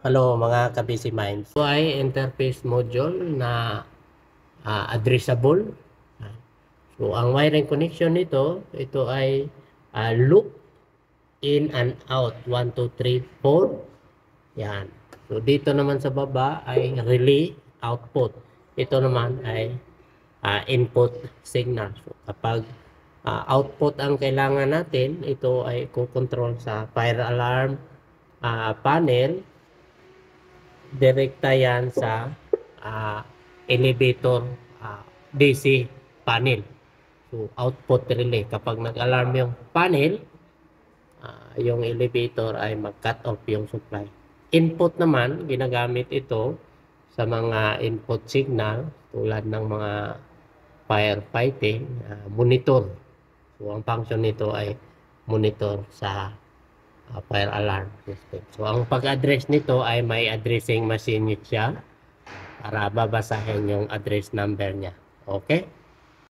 Hello mga ka-busy minds. Ito ay interface module na addressable. So ang wiring connection nito, ito ay loop in and out 1, 2, 3, 4. Yan. So dito naman sa baba ay relay output. Ito naman ay input signal. So kapag output ang kailangan natin, ito ay kukontrol sa fire alarm panel. Direkta yan sa elevator DC panel. So output relay, kapag nag-alarm yung panel, yung elevator ay mag-cut off yung supply. Input naman, ginagamit ito sa mga input signal tulad ng mga firefighting monitor. So ang function nito ay monitor sa fire alarm system. So ang pag-address nito ay may addressing machine siya para babasahin yung address number niya. Okay?